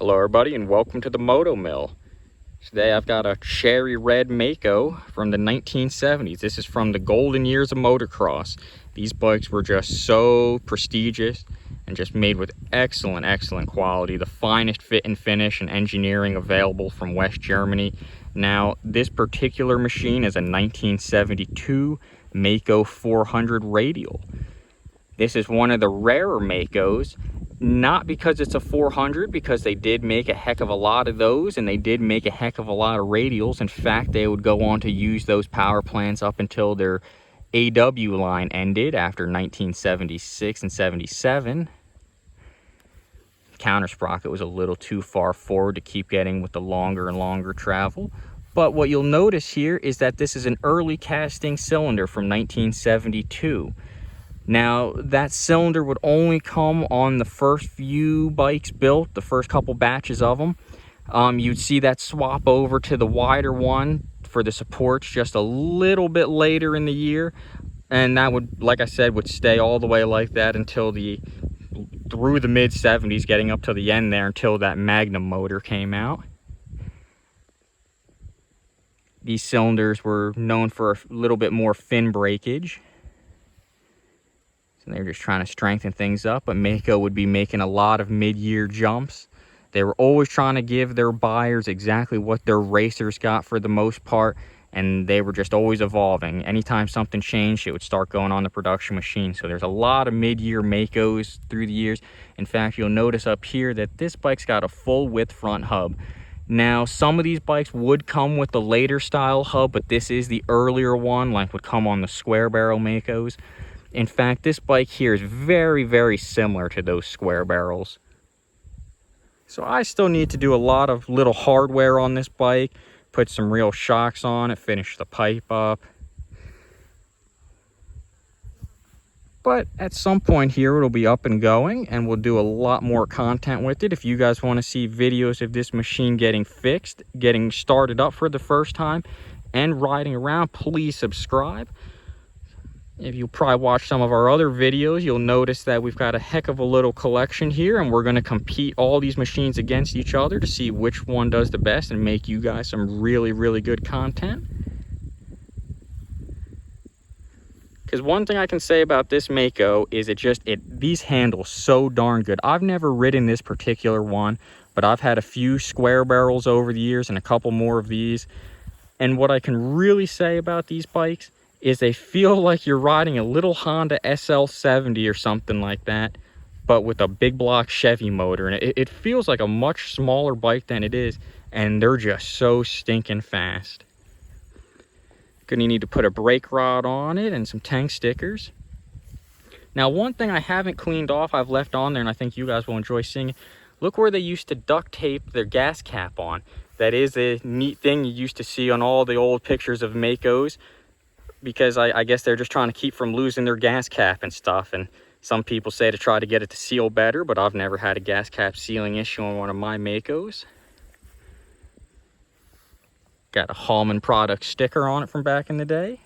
Hello everybody and welcome to the Moto Mill. Today I've got a cherry red Maico from the 1970s. This is from the golden years of motocross. These bikes were just so prestigious and just made with excellent quality. The finest fit and finish and engineering available from West Germany. Now this particular machine is a 1972 Maico 400 radial. This is one of the rarer Maicos. Not because it's a 400, because they did make a heck of a lot of those, and they did make a heck of a lot of radials. In fact, they would go on to use those power plants up until their AW line ended after 1976 and 77. Counter sprocket was a little too far forward to keep getting with the longer and longer travel. But what you'll notice here is that this is an early casting cylinder from 1972. Now, that cylinder would only come on the first few bikes built, the first couple batches of them. You'd see that swap over to the wider one for the supports just a little bit later in the year. And that would, like I said, would stay all the way like that until through the mid-70s, getting up to the end there until that Magnum motor came out. These cylinders were known for a little bit more fin breakage. And they're just trying to strengthen things up, but Maico would be making a lot of mid-year jumps. They were always trying to give their buyers exactly what their racers got for the most part, and they were just always evolving. Anytime something changed, it would start going on the production machine. So there's a lot of mid-year Maicos through the years. In fact, you'll notice up here that this bike's got a full width front hub. Now, some of these bikes would come with the later style hub, but this is the earlier one, like would come on the square barrel Maicos. In fact, this bike here is very similar to those square barrels. So I still need to do a lot of little hardware on this bike, put some real shocks on it, finish the pipe up. But at some point here, it'll be up and going, and we'll do a lot more content with it. If you guys want to see videos of this machine getting fixed, getting started up for the first time, and riding around, please subscribe. If you probably watch some of our other videos, you'll notice that we've got a heck of a little collection here, and we're going to compete all these machines against each other to see which one does the best and make you guys some really good content. Because one thing I can say about this Maico is these handle so darn good. I've never ridden this particular one, but I've had a few square barrels over the years and a couple more of these. And what I can really say about these bikes is they feel like you're riding a little Honda SL70 or something like that, but with a big block Chevy motor. And it feels like a much smaller bike than it is, and they're just so stinking fast. Gonna need to put a brake rod on it and some tank stickers. Now, one thing I haven't cleaned off, I've left on there, and I think you guys will enjoy seeing it. Look where they used to duct tape their gas cap on. That is a neat thing you used to see on all the old pictures of Maicos, because I guess they're just trying to keep from losing their gas cap and stuff. And some people say to try to get it to seal better, but I've never had a gas cap sealing issue on one of my Maicos. Got a Hallman product sticker on it from back in the day.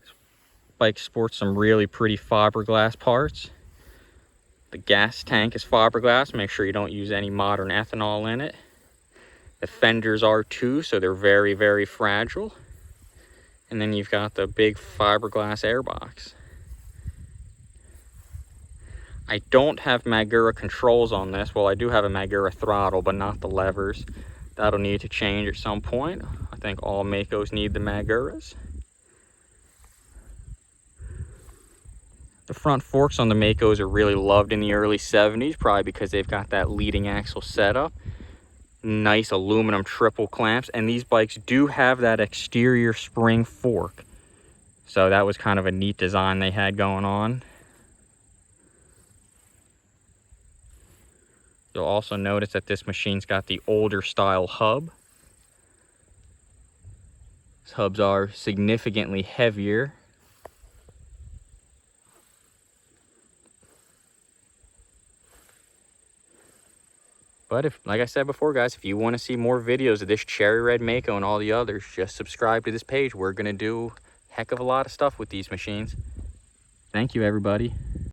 This bike sports some really pretty fiberglass parts. The gas tank is fiberglass. Make sure you don't use any modern ethanol in it. The fenders are too, so they're very fragile. And then you've got the big fiberglass airbox. I don't have Magura controls on this. Well, I do have a Magura throttle, but not the levers. That'll need to change at some point. I think all Maicos need the Maguras. The front forks on the Maicos are really loved in the early 70s, probably because they've got that leading axle setup. Nice aluminum triple clamps, and these bikes do have that exterior spring fork, so that was kind of a neat design they had going on. You'll also notice that this machine's got the older style hub. These hubs are significantly heavier. But like I said before, guys, if you want to see more videos of this cherry red Maico and all the others, just subscribe to this page. We're going to do a heck of a lot of stuff with these machines. Thank you, everybody.